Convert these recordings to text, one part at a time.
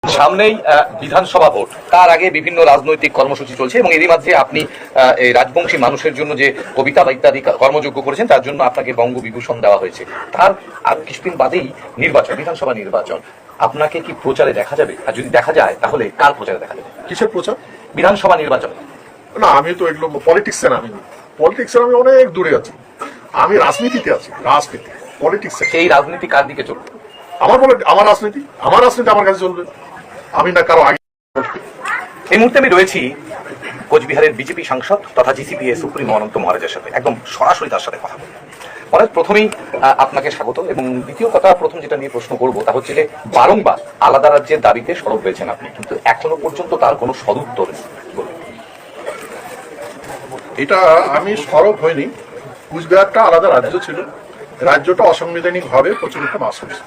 সামনেই বিধানসভা ভোট, তার আগে বিভিন্ন রাজনৈতিক কর্মসূচি চলছে এবং এরই মাঝে আপনি এই রাজবংশী মানুষের জন্য যে কবিতা বা ইত্যাদি কর্মযোগ্য করেছেন তার জন্য আপনাকে বঙ্গবিভূষণ দেওয়া হয়েছে। তার আর কিছুদিন বাদেই নির্বাচন, বিধানসভা নির্বাচন। আপনাকে কি প্রচারে দেখা যাবে? আর যদি দেখা যায় তাহলে কার প্রচারে দেখা যাবে? কিসের প্রচার? বিধানসভা নির্বাচন। না, আমি তো এগুলো পলিটিক্সে না, পলিটিক্সের আমি অনেক দূরে আছি। আমি রাজনীতিতে আছি, রাজনীতি পলিটিক্সে। সেই রাজনীতি কার দিকে চলবে? আমার রাজনীতি আমার কাছে চলবে। আমি না কারো আগে। এই মুহূর্তে আমি রয়েছি কোচবিহারের বিজেপি সাংসদ তথা জিসিপিএ সুপ্রিমো অনন্ত মহারাজের সাথে, একদম সরাসরি তার সাথে কথা বলবো। মহারাজ, প্রথমেই আপনাকে স্বাগত এবং দ্বিতীয় কথা, প্রথম যেটা নিয়ে প্রশ্ন করবো তা হচ্ছে যে বারংবার আলাদা রাজ্যের দাবিতে সরব হয়েছেন আপনি, কিন্তু এখনো পর্যন্ত তার কোনো সদুত্তর নেই। এটা আমি সরব হয়নি। কুচবিহারটা আলাদা রাজ্য ছিল, রাজ্যটা অসাংবিধানিক ভাবে প্রচলিত বাস করছে।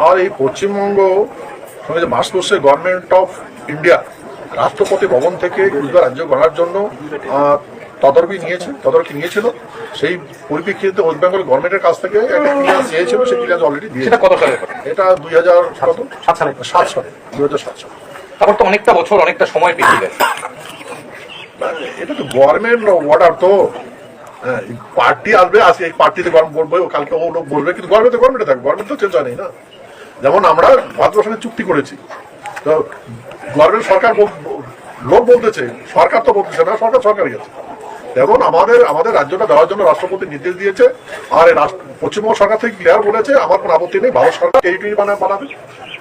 আর এই পশ্চিমবঙ্গ বাস করছে গভর্নমেন্ট অফ ইন্ডিয়া রাষ্ট্রপতি ভবন থেকে কুচবিহার রাজ্য গড়ার জন্য তদারকি নিয়েছিল। সেই পরিপ্রেক্ষিতে ওয়েস্ট বেঙ্গল গভর্নমেন্টের কাছ থেকে একটা ক্লিয়ারেন্স চেয়েছিল, সেই ক্লিয়ারেন্স অলরেডি দিয়েছে। কত সালের কথা? এটা 2007 সালে। তারপর তো অনেকটা বছর, অনেকটা সময় পেরিয়ে গেছে। এটা তো গভর্নমেন্ট অর্ডার, তো পার্টি আসবে, আজকে এই পার্টিতে বলবে, কালকে ও লোক বলবে, কিন্তু গভর্নমেন্টে থাকবে, গভর্নমেন্ট তো চেঞ্জ হয়নি না। যেমন আমরা ভারতবর্ষের সঙ্গে চুক্তি করেছি, তো গভর্নমেন্ট সরকার লোক বলতেছে, সরকার তো বলতেছে না, সরকারই আছে। যেমন আমাদের রাজ্যটা দেওয়ার জন্য রাষ্ট্রপতি নির্দেশ দিয়েছে, আর পশ্চিমবঙ্গ সরকার থেকে ক্লিয়ার বলেছে আমার কোনো আপত্তি নেই, ভারত সরকার টেরিটরি বানাবে।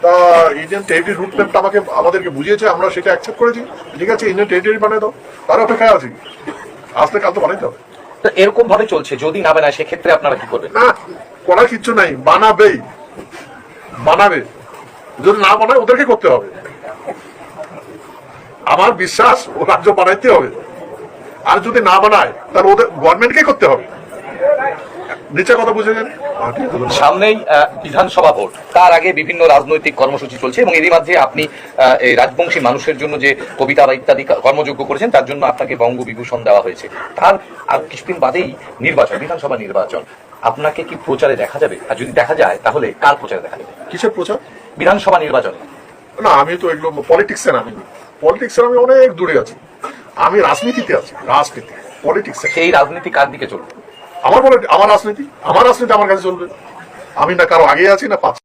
তা ইন্ডিয়ান টেরিটরি রুট ম্যাপটা আমাদেরকে বুঝিয়েছে, আমরা সেটা অ্যাকসেপ্ট করেছি। ঠিক আছে, ইন্ডিয়ান টেরিটরি বানিয়ে দাও, তার অপেক্ষায় আছি, আসলে কাল তো বানাইতে হবে। তো এরকম ভাবে চলছে, যদি না বানায় সেক্ষেত্রে আপনারা কি করবেন? না, করার কিচ্ছু নাই, বানাবে। যদি না বানায় ওদেরকে করতে হবে। আমার বিশ্বাস ও রাজ্য বানাইতে হবে, আর যদি না বানায় তাহলে ওদের গভর্নমেন্টকে করতে হবে। নিচে কথা বুঝেছেন? সামনেই বিধানসভা ভোট, তার আগে বিভিন্ন রাজনৈতিক কর্মসূচি চলছে এবং এরই মাঝে আপনি এই রাজবংশী মানুষের জন্য যে কবিতা বা ইত্যাদি কর্মযোগ্য করেছেন তার জন্য আপনাকে বঙ্গবিভূষণ দেওয়া হয়েছে। তার আর কিছুদিন বাদেই নির্বাচন, বিধানসভা নির্বাচন। আপনাকে কি প্রচারে দেখা যাবে? আর যদি দেখা যায় তাহলে কার প্রচারে দেখা যাবে? কিসের প্রচার? বিধানসভা নির্বাচন। না, আমি তো এগুলো পলিটিক্সে না, পলিটিক্সের আমি অনেক দূরে আছি। আমি রাজনীতিতে আছি, রাজনীতি পলিটিক্সে। সেই রাজনীতি কার দিকে চলবে? আমার রাজনীতি আমার কাছে চলবে। আমি না কারো আগে আছি না পাচ্ছি।